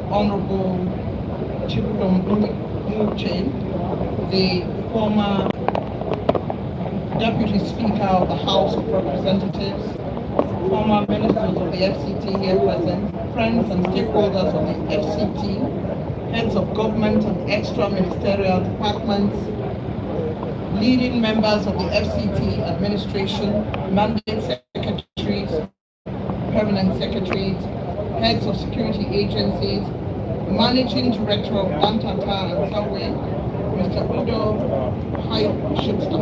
Honorable Chibudom Muche, the former Deputy Speaker of the House of Representatives, former ministers of the FCT here present, friends and stakeholders of the FCT, heads of government and extra-ministerial departments, leading members of the FCT administration, mandate secretaries, permanent secretaries, heads of security agencies, Managing Director of Dantata and Salway, Mr. Udo Shipster,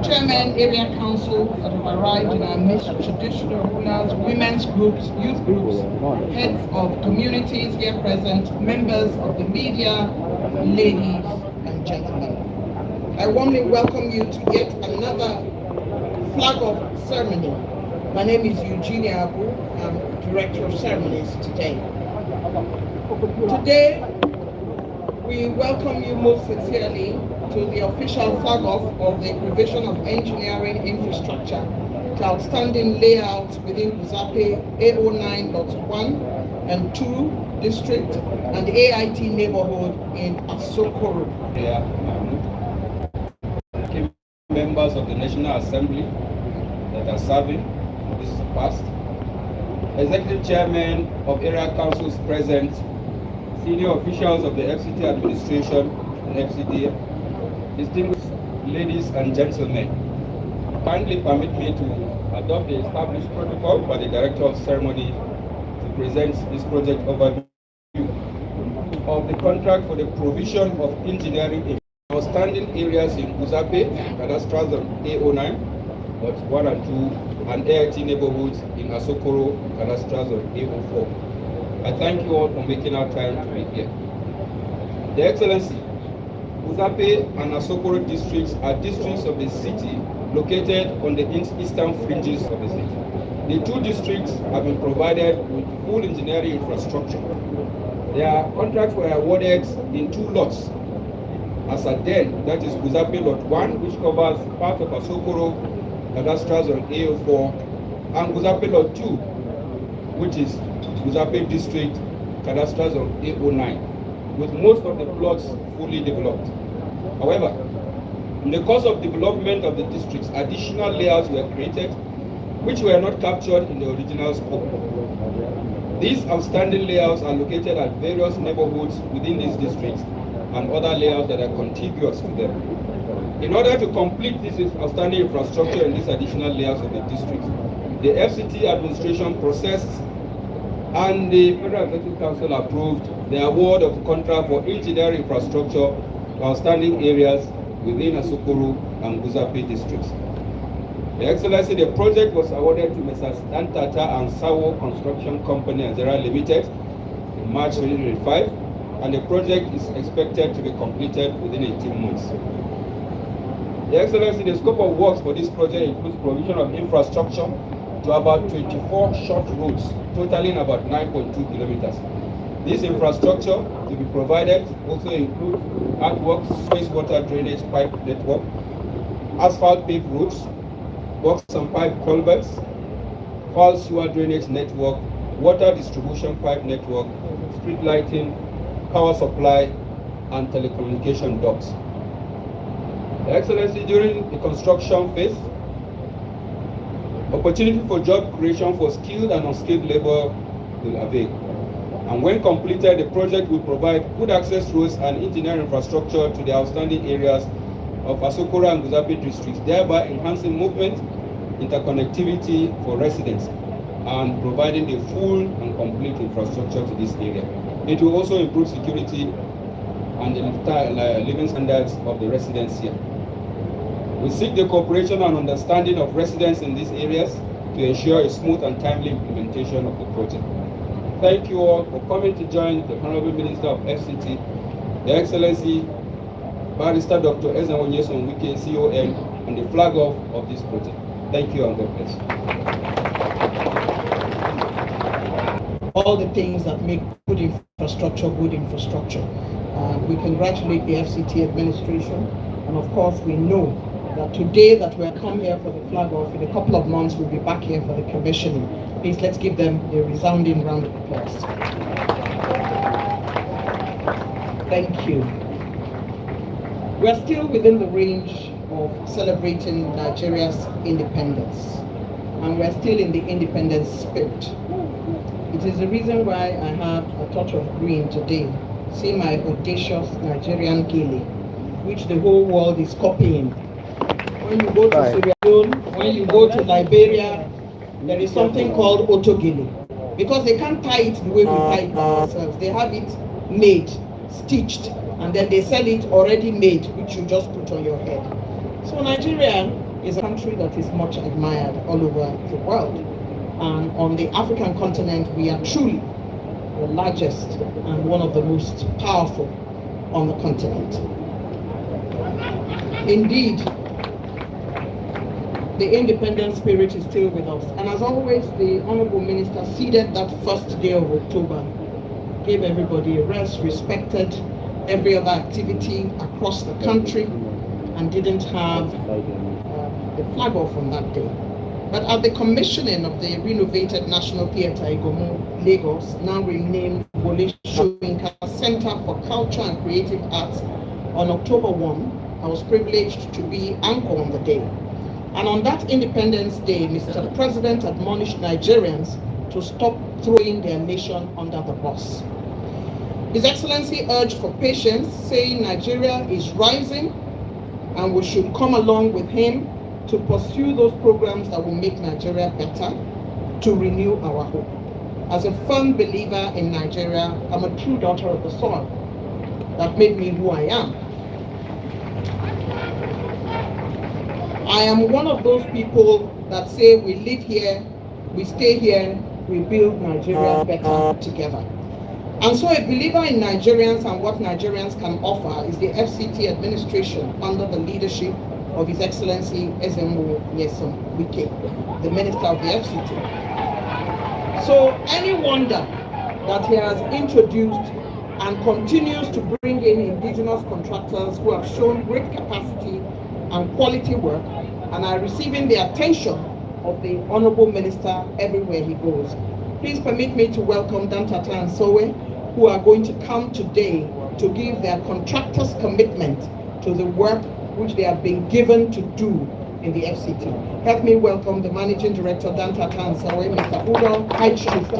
Chairman Area Council that have arrived in our midst, traditional rulers, women's groups, youth groups, heads of communities here present, members of the media, ladies and gentlemen. I warmly welcome you to yet another flag-off ceremony. My name is Eugenia Abu. I'm Director of Ceremonies today. Today, we welcome you most sincerely to the official flag-off of the provision of engineering infrastructure to outstanding layouts within Guzape A09.1 and 2 district and AIT neighborhood in Asokoro. Members of the National Assembly that are serving, this is the past, Executive Chairman of Area Councils present, senior officials of the FCT administration and FCD, distinguished ladies and gentlemen, kindly permit me to adopt the established protocol by the Director of Ceremony to present this project overview of the contract for the provision of engineering in outstanding areas in Guzape, cadastral zone A09, but 1 and 2, and AIT neighborhoods in Asokoro, cadastral zone A04. I thank you all for making our time to be here. Your Excellency, Guzape and Asokoro districts are districts of the city located on the eastern fringes of the city. The 2 districts have been provided with full engineering infrastructure. Their contracts were awarded in 2 lots. As at then, that is Guzape Lot 1, which covers part of Asokoro, cadastral zone A04, and Guzape Lot 2, which is Guzape District, cadastral zone A09, with most of the plots fully developed. However, in the course of development of the districts, additional layouts were created, which were not captured in the original scope. These outstanding layouts are located at various neighborhoods within these districts and other layouts that are contiguous to them. In order to complete this outstanding infrastructure in these additional layouts of the districts, the FCT administration processed and the Federal Executive Council approved the award of contract for engineering infrastructure to outstanding areas within Asokoro and Guzape districts. Your Excellency, the project was awarded to Messrs. Dantata and Sawo Construction Company Nigeria Limited in March 2025. And the project is expected to be completed within 18 months. Your Excellency, the scope of works for this project includes provision of infrastructure to about 24 short roads, totaling about 9.2 kilometers. This infrastructure to be provided also includes earthworks, wastewater drainage pipe network, asphalt paved roads, box and pipe culverts, foul sewer drainage network, water distribution pipe network, street lighting, power supply, and telecommunication ducts. Your Excellency, during the construction phase, opportunity for job creation for skilled and unskilled labor will avail. And when completed, the project will provide good access roads and engineering infrastructure to the outstanding areas of Asokoro and Guzape districts, thereby enhancing movement, interconnectivity for residents, and providing the full and complete infrastructure to this area. It will also improve security and the living standards of the residents here. We seek the cooperation and understanding of residents in these areas to ensure a smooth and timely implementation of the project. Thank you all for coming to join the Honorable Minister of FCT, Your Excellency, Barrister Dr. Ezenwo Wike, CON, on the flag off of this project. Thank you and God bless. All the things that make good infrastructure good infrastructure. We congratulate the FCT administration, and of course we know that today that we are come here for the flag off, in a couple of months we'll be back here for the commissioning. Please, let's give them a resounding round of applause. Thank you. We're still within the range of celebrating Nigeria's independence, and we're still in the independence spirit. It is the reason why I have a touch of green today. See my audacious Nigerian gele, which the whole world is copying. When you go to Sierra Leone, when you go to Liberia, there is something called otogele, because they can't tie it the way we tie it by ourselves. They have it made, stitched, and then they sell it already made, which you just put on your head. So Nigeria is a country that is much admired all over the world. And on the African continent, we are truly the largest and one of the most powerful on the continent. Indeed, the independent spirit is still with us. And as always, the Honorable Minister seeded that first day of October, gave everybody a rest, respected every other activity across the country, and didn't have the flag off on that day. But at the commissioning of the renovated National Theatre Igomu, Lagos, now renamed Wole Soyinka Center for Culture and Creative Arts, on October 1, I was privileged to be anchor on the day. And on that Independence Day, Mr. President admonished Nigerians to stop throwing their nation under the bus. His Excellency urged for patience, saying Nigeria is rising and we should come along with him to pursue those programs that will make Nigeria better, to renew our hope. As a firm believer in Nigeria, I'm a true daughter of the soil that made me who I am. I am one of those people that say we live here, we stay here, we build Nigeria better together. And so a believer in Nigerians and what Nigerians can offer is the FCT administration under the leadership of His Excellency Ezemo Nyesom Wike, the Minister of the FCT. So any wonder that he has introduced and continues to bring in indigenous contractors who have shown great capacity and quality work and are receiving the attention of the Honorable Minister everywhere he goes. Please permit me to welcome Dantata and Sowe, who are going to come today to give their contractors' commitment to the work which they have been given to do in the FCT. Help me welcome the Managing Director, Dantata and Sowe, Mr. Udo Heichlister.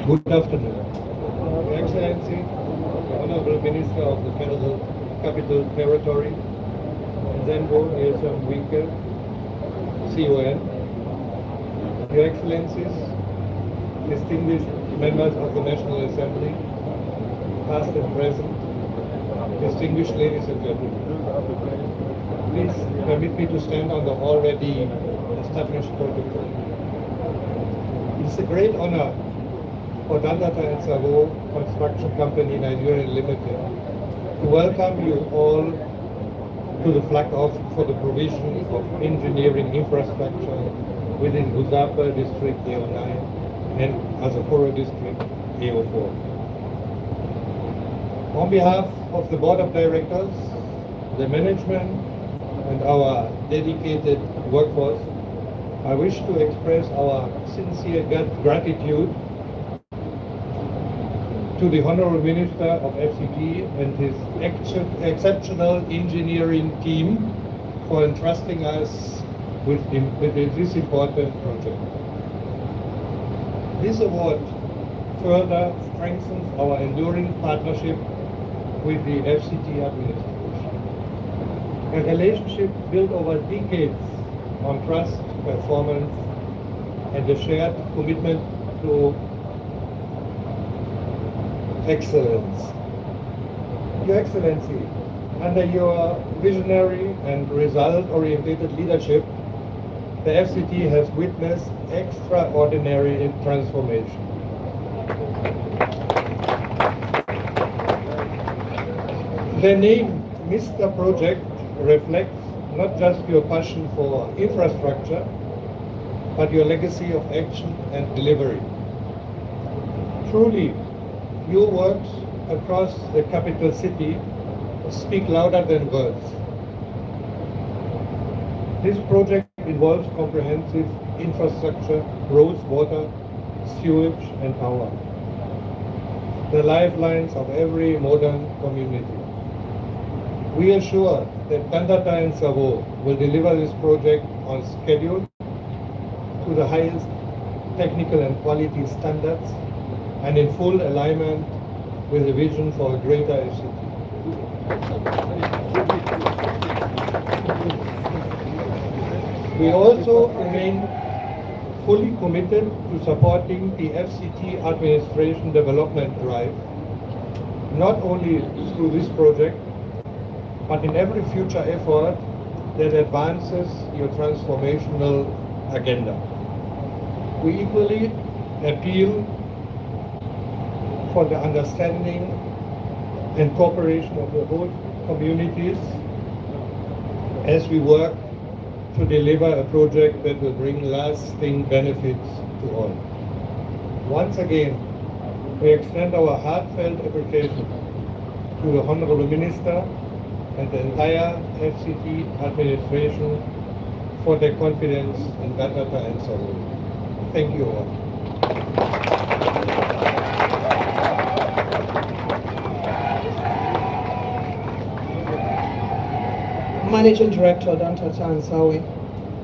Good afternoon. Your Excellency, the Honorable Minister of the Federal Capital Territory, Zembo Nyesom Wike, CON, Your Excellencies, distinguished members of the National Assembly, past and present, distinguished ladies and gentlemen. Please permit me to stand on the already established protocol. It's a great honor for Dantata and Savo Construction Company Nigeria Limited to welcome you all to the flag off for the provision of engineering infrastructure within Guzape District A09 and Azapuro District A04. On behalf of the Board of Directors, the management and our dedicated workforce, I wish to express our sincere gratitude to the Honorable Minister of FCT and his exceptional engineering team for entrusting us with this important project. This award further strengthens our enduring partnership with the FCT administration, a relationship built over decades on trust, performance, and a shared commitment to excellence. Your Excellency, under your visionary and result-oriented leadership, the FCT has witnessed extraordinary transformation. The name Mr. Project reflects not just your passion for infrastructure, but your legacy of action and delivery. Truly, your works across the capital city speak louder than words. This project involves comprehensive infrastructure, roads, water, sewage, and power, the lifelines of every modern community. We assure that Kandata and Savo will deliver this project on schedule to the highest technical and quality standards and in full alignment with the vision for a greater FCT. We also remain fully committed to supporting the FCT administration development drive, not only through this project, but in every future effort that advances your transformational agenda. We equally appeal for the understanding and cooperation of the whole communities as we work to deliver a project that will bring lasting benefits to all. Once again, we extend our heartfelt appreciation to the Honorable Minister and the entire FCT administration for their confidence in Gatata and Savo. Thank you all. Managing Director Dantata Ansawe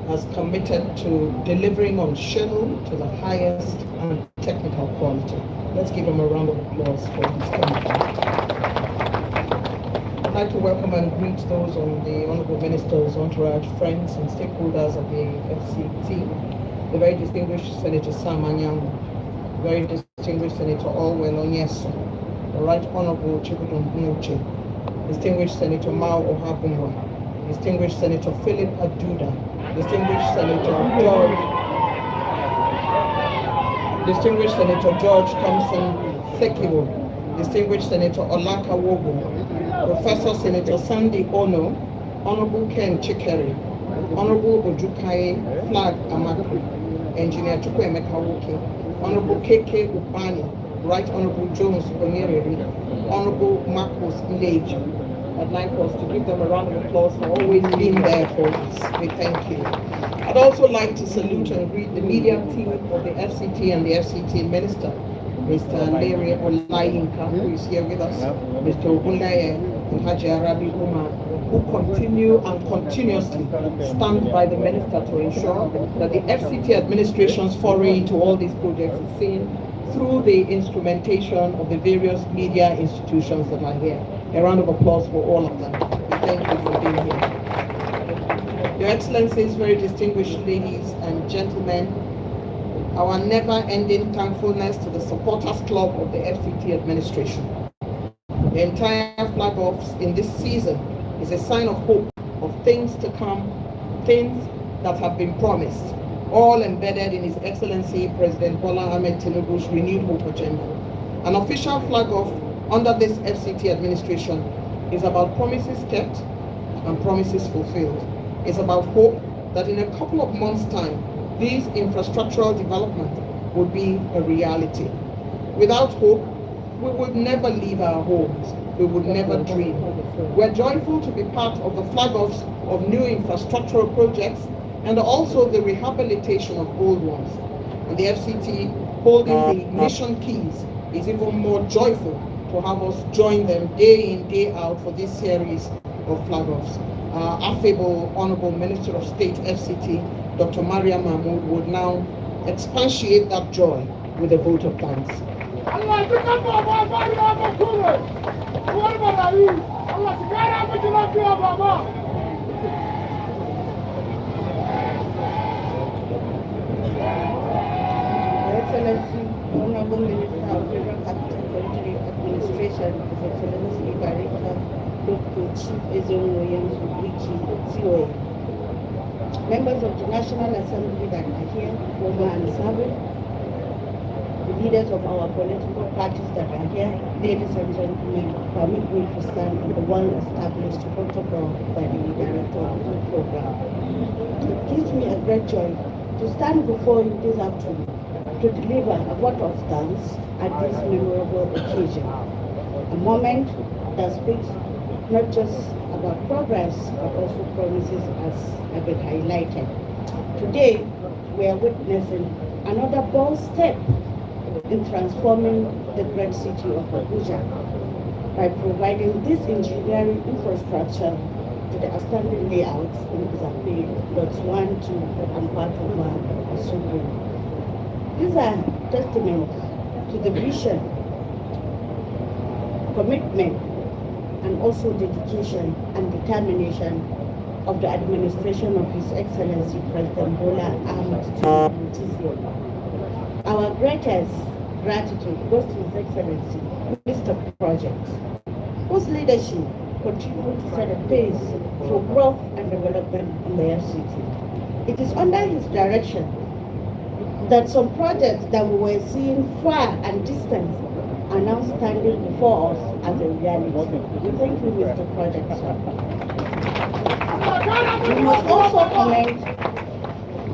has committed to delivering on schedule to the highest and technical quality. Let's give him a round of applause for his commitment. I'd like to welcome and greet those on the Honorable Minister's entourage, friends and stakeholders of the FCT, the very distinguished Senator Sam Anyang, very distinguished Senator Orwell Onyeso, the Right Honorable Chibudum Nuche, distinguished Senator Mao Ohabunwa, distinguished Senator Philip Aduda, distinguished Senator George Thompson Sekiwo, distinguished Senator Olaka Wobu, Professor Senator Sandy Ono, Honorable Ken Chikeri, Honorable Ojukaye Flag Amakri, Engineer Chukwuemeka Woke, Honorable KK Ubani, Right Honorable Jones Onyereri, Honorable Marcos Ileji. I'd like us to give them a round of applause for always being there for us. We thank you. I'd also like to salute and greet the media team of the FCT and the FCT Minister, Mr. Larry Olayinka, who is here with us, Mr. Ogunlaye and Haji Arabi Umar, who continue and continuously stand by the Minister to ensure that the FCT administration's foray into all these projects is seen through the instrumentation of the various media institutions that are here. A round of applause for all of them. We thank you for being here. Your Excellencies, very distinguished ladies and gentlemen, our never-ending thankfulness to the supporters club of the FCT administration. The entire flag offs in this season is a sign of hope, of things to come, things that have been promised, all embedded in His Excellency President Bola Ahmed Tinubu's renewed hope agenda. An official flag off under this FCT administration is about promises kept and promises fulfilled. It's about hope that in a couple of months' time, these infrastructural development would be a reality. Without hope, we would never leave our homes. We would never dream. We're joyful to be part of the flag-offs of new infrastructural projects and also the rehabilitation of old ones. And the FCT, holding the ignition keys, is even more joyful to have us join them day in, day out for this series of flag-offs. Affable Honorable Minister of State, FCT, Dr. Maria Mahmoud, would now expatiate that joy with a vote of thanks. Your Excellency, Honorable Minister of Federal Capital Territory Administration, His Excellency Director Dr. Chief Ezon Williams Ubichi, COA. Members of the National Assembly that are here, former and serving, the leaders of our political parties that are here, ladies and gentlemen, permit me to stand on the well-established protocol by the Director of the program. It gives me a great joy to stand before you this afternoon to deliver a vote of thanks at this memorable occasion, a moment that speaks not just about progress, but also promises as have been highlighted. Today, we are witnessing another bold step in transforming the great city of Abuja by providing this engineering infrastructure to the outstanding layouts in Guzape lots 1, 2, and part of Asubri. These are testament to the vision, commitment, and also dedication and determination of the administration of His Excellency President Bola Ahmed Tinubu. Our greatest gratitude goes to His Excellency Mr. Project, whose leadership continues to set a pace for growth and development in the FCT. It is under his direction that some projects that we were seeing far and distant are now standing before us as a reality. We thank you, Mr. Project, sir. We must also commend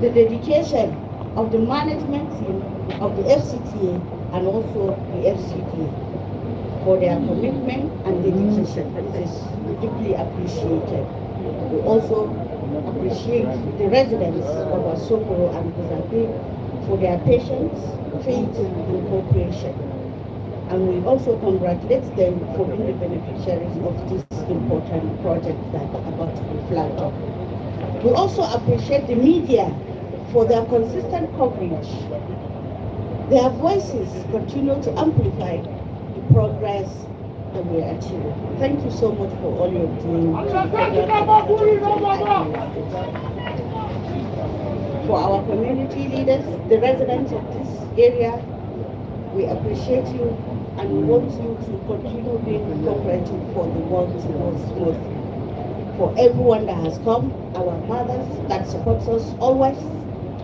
the dedication of the management team of the FCTA and also the FCT for their commitment and dedication. This is deeply appreciated. We also appreciate the residents of Asokoro and Guzape for their patience, faith, and cooperation. And we also congratulate them for being the beneficiaries of this important project that are about to be flagged up. We also appreciate the media for their consistent coverage. Their voices continue to amplify the progress that we are achieving. Thank you so much for all you're doing. For our community leaders, the residents of this area, we appreciate you and we want you to continue being cooperative for the work to go smoothly. For everyone that has come, our mothers that supports us always,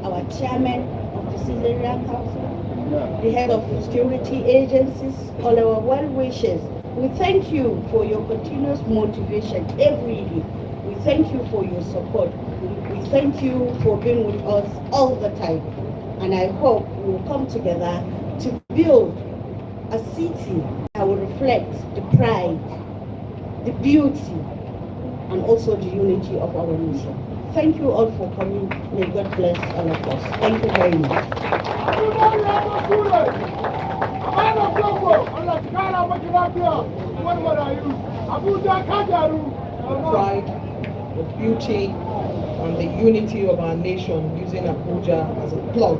our chairman of the Caesarean Council, the head of security agencies, all our well-wishers, we thank you for your continuous motivation every day. We thank you for your support. We thank you for being with us all the time. And I hope we will come together to build a city that will reflect the pride, the beauty, and also the unity of our nation. Thank you all for coming. May God bless all of us. Thank you very much. The pride, the beauty, and the unity of our nation, using Abuja as a plug.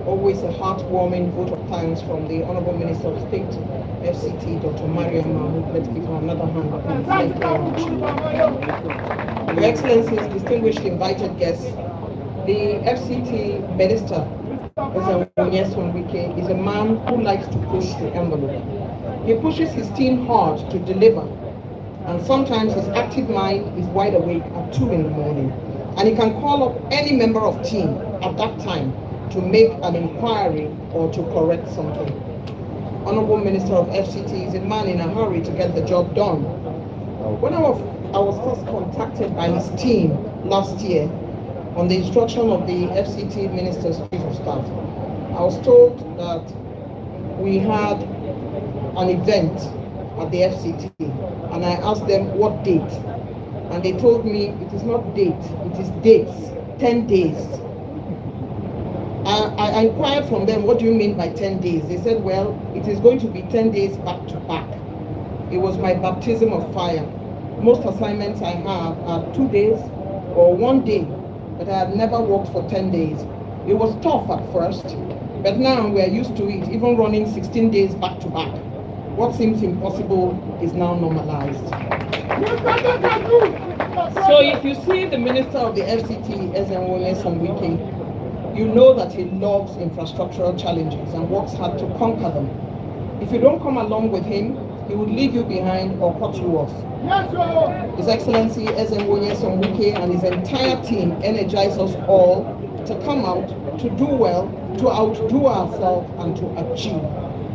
Always a heartwarming vote of thanks from the Honorable Minister of State, FCT, Dr. Mariam Mahmoud. Let's give her another hand. Thank you very much. Your Excellencies, distinguished invited guests, the FCT Minister, is a man who likes to push the envelope. He pushes his team hard to deliver, and sometimes his active mind is wide awake at 2 in the morning, and he can call up any member of team at that time to make an inquiry or to correct something. Honorable Minister of FCT is a man in a hurry to get the job done. When I was first contacted by his team last year on the instruction of the FCT Minister's Chief of Staff, I was told that we had an event at the FCT, and I asked them what date, and they told me it is not date, it is dates, 10 days. I inquired from them, what do you mean by 10 days? They said, well, it is going to be 10 days back to back. It was my baptism of fire. Most assignments I have are 2 days or 1 day, but I have never worked for 10 days. It was tough at first, but now we are used to it, even running 16 days back to back. What seems impossible is now normalized. So if you see the Minister of the FCT, Ezenwoye Samwike, you know that he loves infrastructural challenges and works hard to conquer them. If you don't come along with him, he would leave you behind or cut you off. His Excellency Ezenwoye Samwike and his entire team energize us all to come out, to do well, to outdo ourselves and to achieve.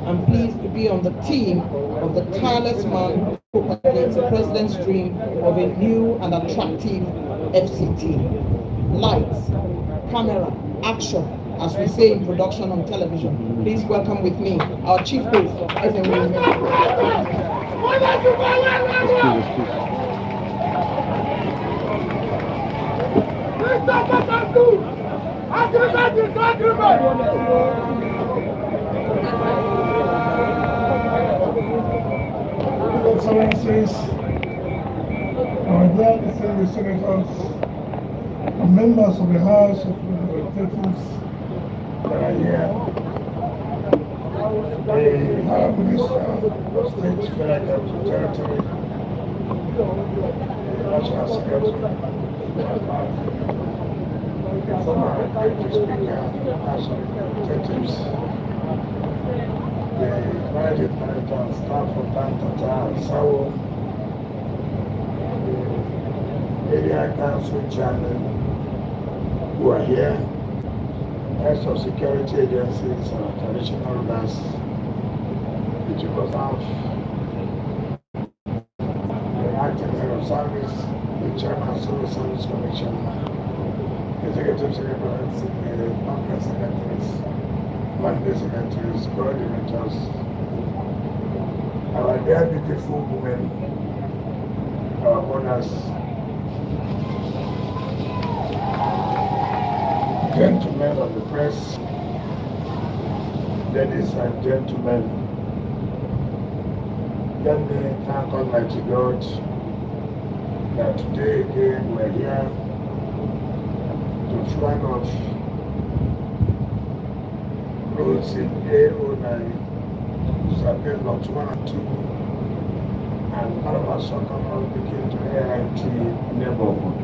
I'm pleased to be on the team of the tireless man who propagates the President's dream of a new and attractive FCT. Lights, camera, action. as we say in production on television. Please welcome with me our chief host, Excellencies, our dear distinguished senators, and members of the House of Representatives that are here, the Honourable Minister of State, Federal Capital Territory, the National Secretary, the former Deputy Speaker, House of Representatives, the Managing Director and staff of Tata and Sawo, the area council chairman who are here, heads of security agencies and traditional rulers, the chief of staff, the acting head of service, the chairman of civil service commission, executive secretaries, the permanent secretaries, mandate secretaries, coordinators, our dear beautiful women, our mothers, gentlemen of the press, ladies and gentlemen, let me thank Almighty God that today again we're here to flag off roads in A09, Guzape Lot 1 and 2, and Panama Soccer begin to AIT neighborhood.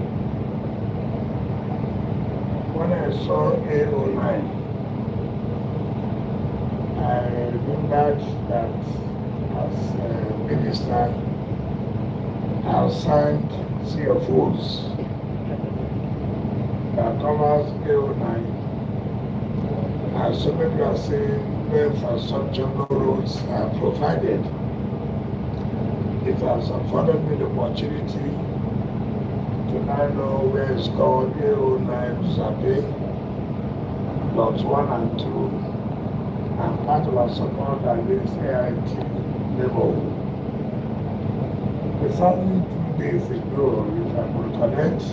When I saw A09, I remembered that as a minister, I signed CFOs that covers A09. And so many are saying no infrastructure, no roads are provided. It has afforded me the opportunity to now know where it's called A09 Guzape, Lot 1 and 2, and part of our support that links AIT neighborhood. Exactly 2 days ago, if I could connect,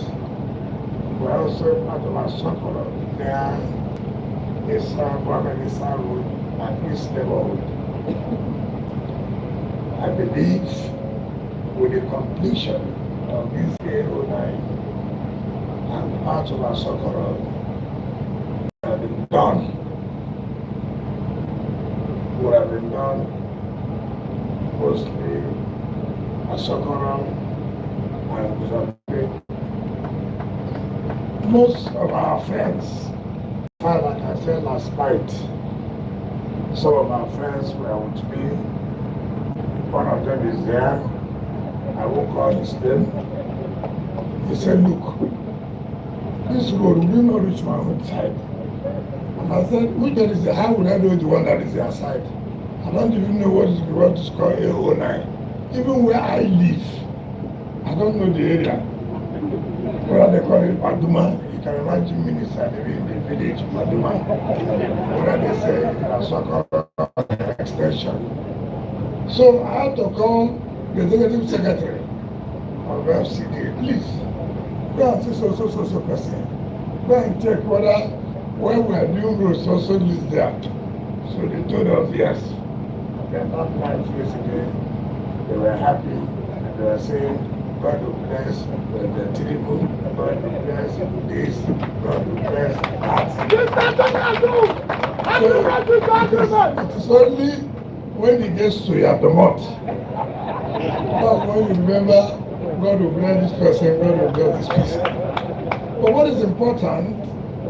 we also part of our support there. Mohammed Issa Road and East neighborhood. I believe with the completion of this A09 and part of our Socorro have been done, would have been done mostly at Socorro and Guzape. Most of our friends, like I said last night, some of our friends were with me. One of them is there. I won't call his name. He said, look, this road will not reach my own side. And I said, which one is the, how would I know the one that is their side? I don't even know what is called A09. Even where I live, I don't know the area. Whether they call it Paduma, you can imagine minister living in the village, Paduma. Whether they say Asaka extension. So I had to call the executive secretary of Fcta, please, go and see so person. Go and check whether when we are doing roads also lives there. So they told us yes. Then that night yesterday, they were happy and they were saying, God will bless the triple, God will bless this, God will bless that. It is only when it gets to Yatomot, that's when you remember God will bless this person, God will bless this person. But what is important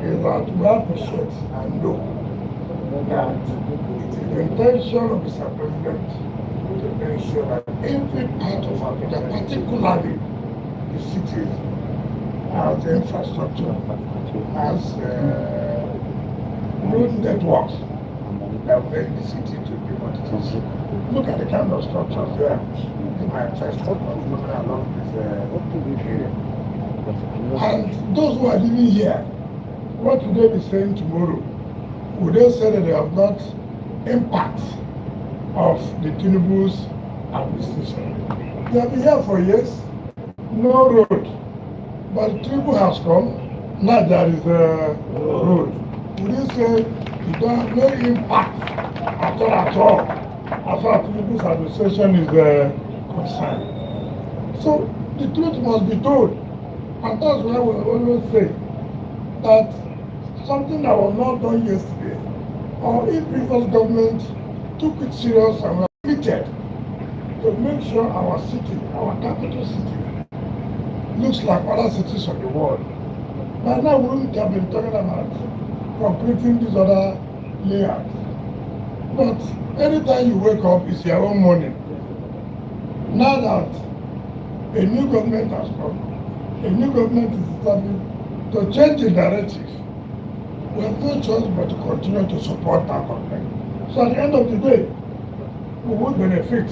is that we appreciate and know that it is the intention of Mr. President to make sure that every part of Abuja, particularly the cities, has infrastructure, has road networks that make the city to be what it is. Look at the kind of structures there in my testimony along this area. And those who are living here, what will they be saying tomorrow would they say that they have not impact of the Tinubu's administration? They have been here for years, no road. But Tinubu has come, now there is a road. Would you say you don't have no impact at all as far as Tinubu's administration is concerned? So the truth must be told. And that's why we always say that something that was not done yesterday, or if previous government took it serious and were committed to make sure our city, our capital city, looks like other cities of the world. By now we wouldn't have been talking about completing this other layout. But anytime you wake up, it's your own morning. Now that a new government has come, a new government is established to change the narrative, we have no choice but to continue to support that government. So at the end of the day, we will benefit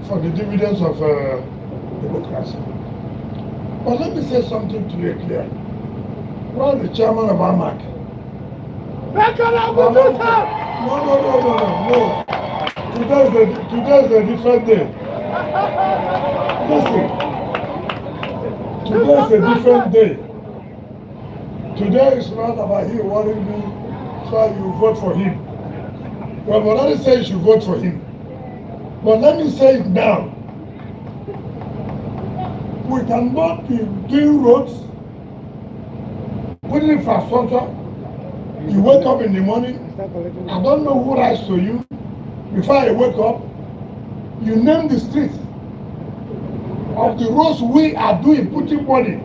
from the dividends of democracy. But let me say something to you clear. While the chairman of AMAC, no. Today is a different day. Listen, today is a different day. Today is not about him worrying me, so you vote for him. Well, but already say you should vote for him. But let me say it now. We cannot be doing roads, putting infrastructure. You wake up in the morning, I don't know who writes to you. Before I wake up, you name the streets of the roads we are doing, putting money.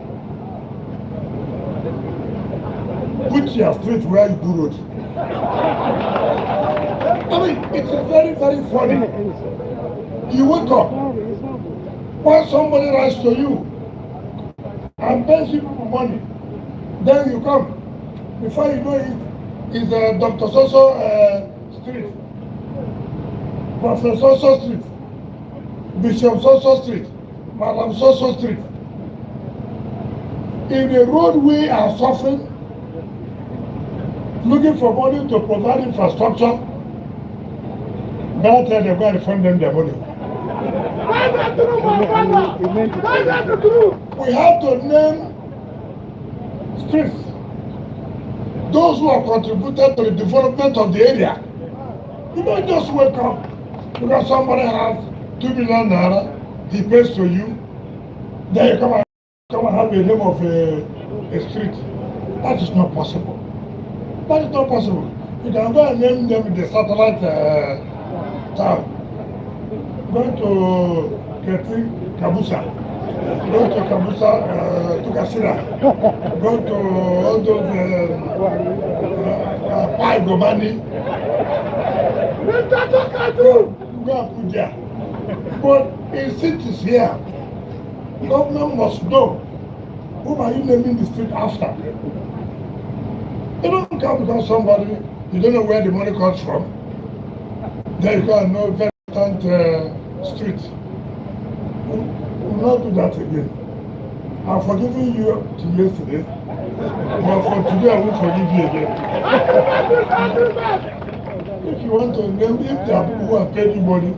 Put your street where you do road. I mean, it's very, very funny. You wake up, when somebody writes to you and pays you money, then you come. Before you know it, it's Dr. Soso Street, Professor Soso Street, Bishop Soso Street, Madam Soso Street. In the road we are suffering, looking for money to provide infrastructure, better tell them where to fund them their money. We have to name streets, those who have contributed to the development of the area. You don't just wake up because somebody has 2 million naira, he pays to you, then you come and have the name of a street. That is not possible. That is not possible. You can go and name them in the satellite town. Go to Kabusa. Go to Kabusa, to Kasira. Go to all those Pai Gobani. Go and put there. But in cities here, government must know whom are you naming the street after. You don't come because somebody, you don't know where the money comes from. Then you go and know very important street. We'll not do that again. I've forgiven you to yesterday, but for today I won't forgive you again. If you want to name, if there are people who have paid you money,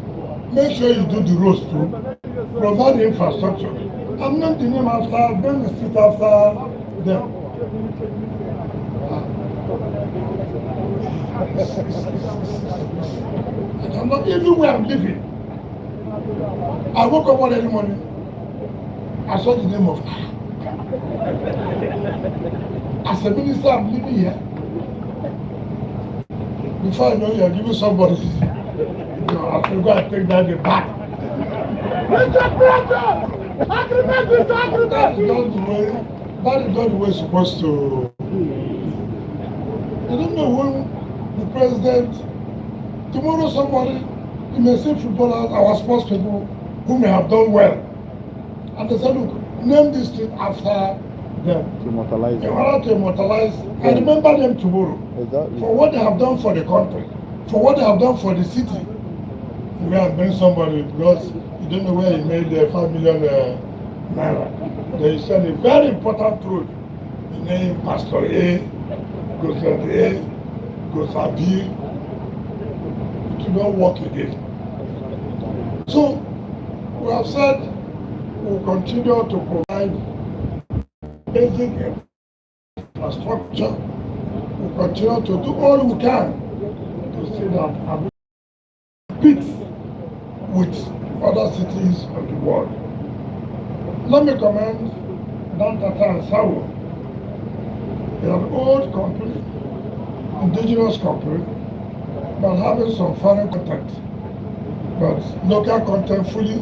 make sure you do the roads too. Provide the infrastructure. I'm not the name after, bring the street after them. I'm not even where I'm living. I woke up one early morning. I saw the name of as a minister, I'm living here. Before I know you're giving somebody, I have to go and take down the back. Mr. President! Agreement is agreement! That is not the way it's supposed to. You don't know when the president, tomorrow somebody, you may see footballers, our sports people, who may have done well. And they say, look, name this street after them. To immortalize them. In order to immortalize and remember them tomorrow. Exactly. For what they have done for the country, for what they have done for the city. We have bring somebody because you don't know where he made 5 million naira. They said a very important road. He named Pastor A, Guzape Guzape to not work again. So we have said we'll continue to provide basic infrastructure. We'll continue to do all we can to see that Abuja competes with other cities of the world. Let me commend Dantata and Sawo. They are an old company, indigenous company, but having some foreign content. But local content fully,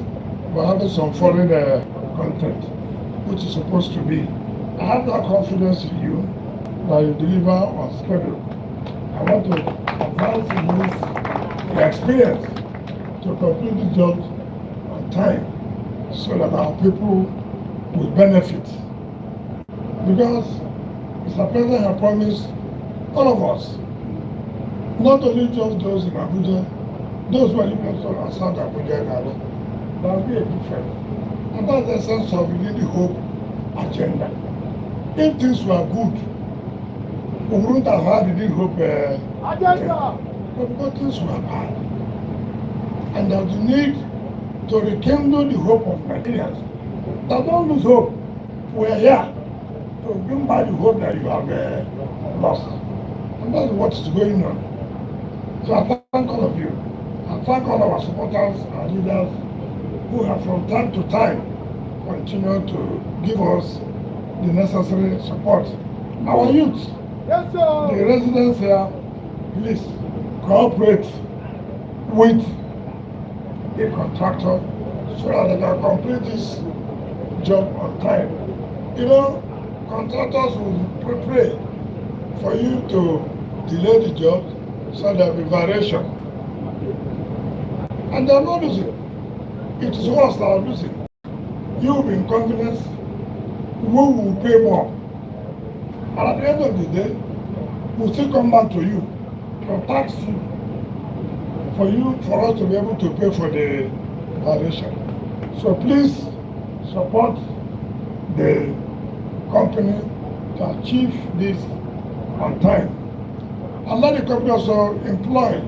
but having some foreign content, which is supposed to be. I have that confidence in you that you deliver on schedule. I want to advise you use the experience to complete the job on time so that our people will benefit. Because Mr. President has promised all of us, not only just those in Abuja, those who are living outside Abuja now, there will be a difference. And that's the essence of the hope agenda. If things were good, we wouldn't have had the Need Hope agenda. But because things were bad. And there's the need to rekindle the hope of Nigerians. Now don't lose hope. We're here to bring back the hope that you have lost. And that's what is going on. So I thank all of you. I thank all our supporters and leaders who have from time to time continued to give us the necessary support. Our youth, yes, sir. The residents here, please cooperate with the contractor so that they can complete this job on time. You know, contractors will pray for you to delay the job so there will be variation. And they are not losing. It is us that are losing. You will be in confidence, we will pay more. And at the end of the day, we'll still come back to you to tax you for us to be able to pay for the variation. So please support the company to achieve this on time. And let the company also employ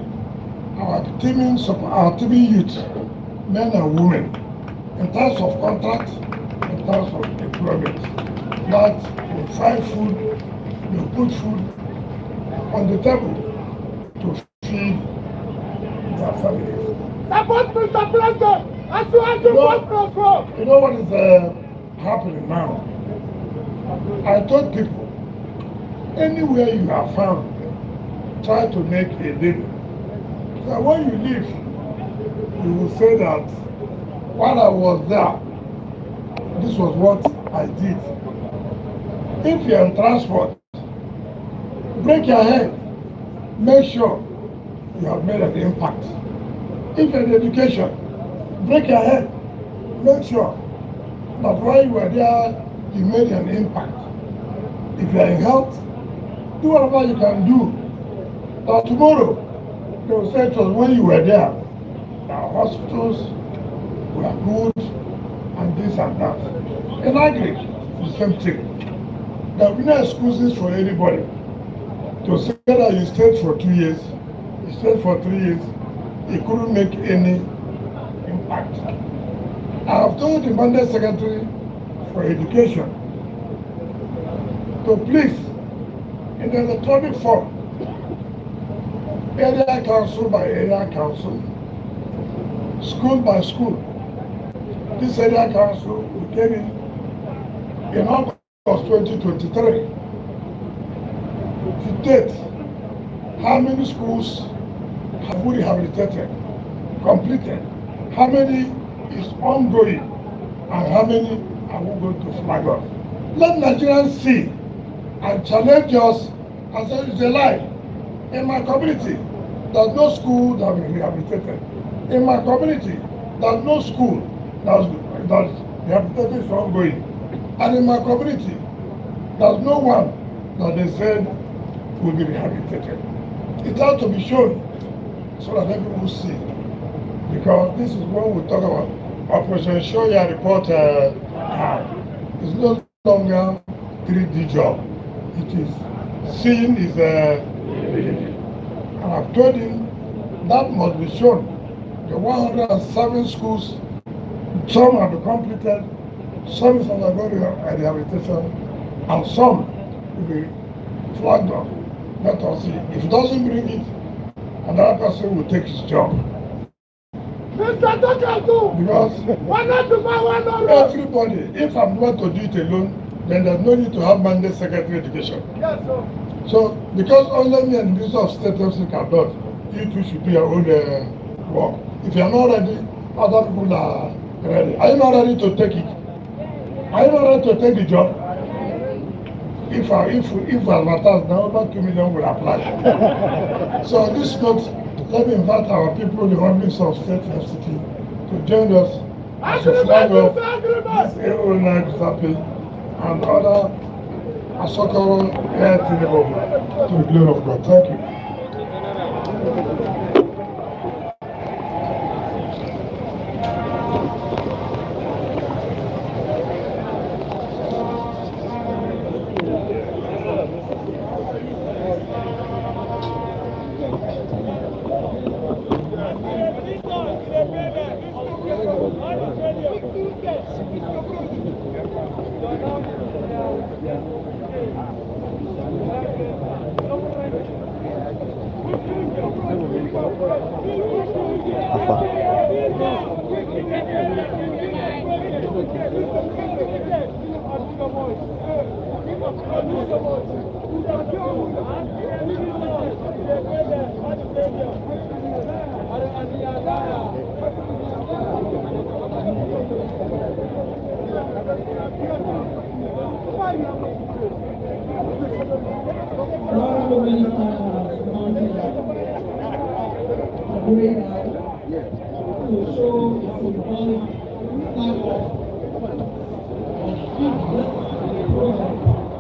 our teaming youth, men and women, in terms of contract, in terms of employment. That will find food, will put food on the table to feed their families. Support Mr. President! As you want to vote for! You know what is happening now? I told people, anywhere you are found, try to make a living. So when you leave, you will say that while I was there, this was what I did. If you're in transport, break your head. Make sure you have made an impact. If you're in education, break your head. Make sure that while you were there, you made an impact. If you're in health, do whatever you can do. But tomorrow, they will say to us when you were there, our hospitals were good and this and that. In agri, the same thing. There will be no excuses for anybody to say that you stayed for 2 years, you stayed for 3 years, you couldn't make any impact. I have told the Mandate Secretary for Education to please, in the electronic form, area council by area council, school by school. This area council we came in August 2023. To date, how many schools have we rehabilitated, completed? How many is ongoing? And how many are we going to flag off? Let Nigerians see and challenge us and say it's a lie. In my community, there's no school that will be rehabilitated. In my community, there's no school that rehabilitation is ongoing. And in my community, there's no one that they said will be rehabilitated. It has to be shown so that everyone will see. Because this is what we talk about. Operation Show Your Report is no longer 3D job. It is seeing is And I've told him that must be shown. The 107 schools, some have been completed, some is undergoing rehabilitation, and some will be flagged off. Let us see. If he doesn't bring it, another person will take his job. Mr. Tokatu! Because everybody, if I'm going to do it alone, then there's no need to have mandate secretary education. Yes, sir. So, because only me and Minister of State FC can do it, you two should do your own work. If you are not ready, other people are ready. Are you not ready to take it? Are you not ready to take the job? If advertised, now over 2 million will apply. So on this note, let me invite our people, the Minister of State FCT, to join us as a flag of this A09 Guzape and other Asokoro Air to the glory of God. Thank you. Honorable Minister has mounted a great light to show a symbolic flag off and keep this project in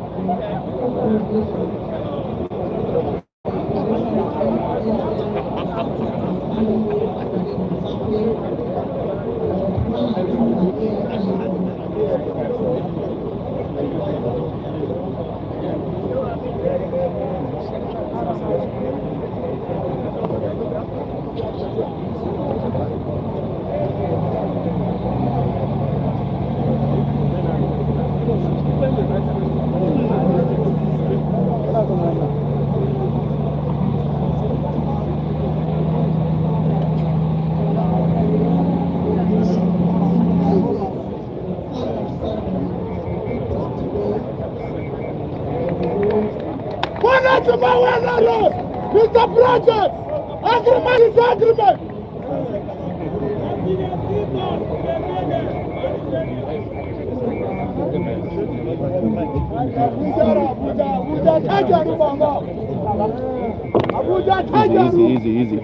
Mr. Project! Agreement is agreement! Easy.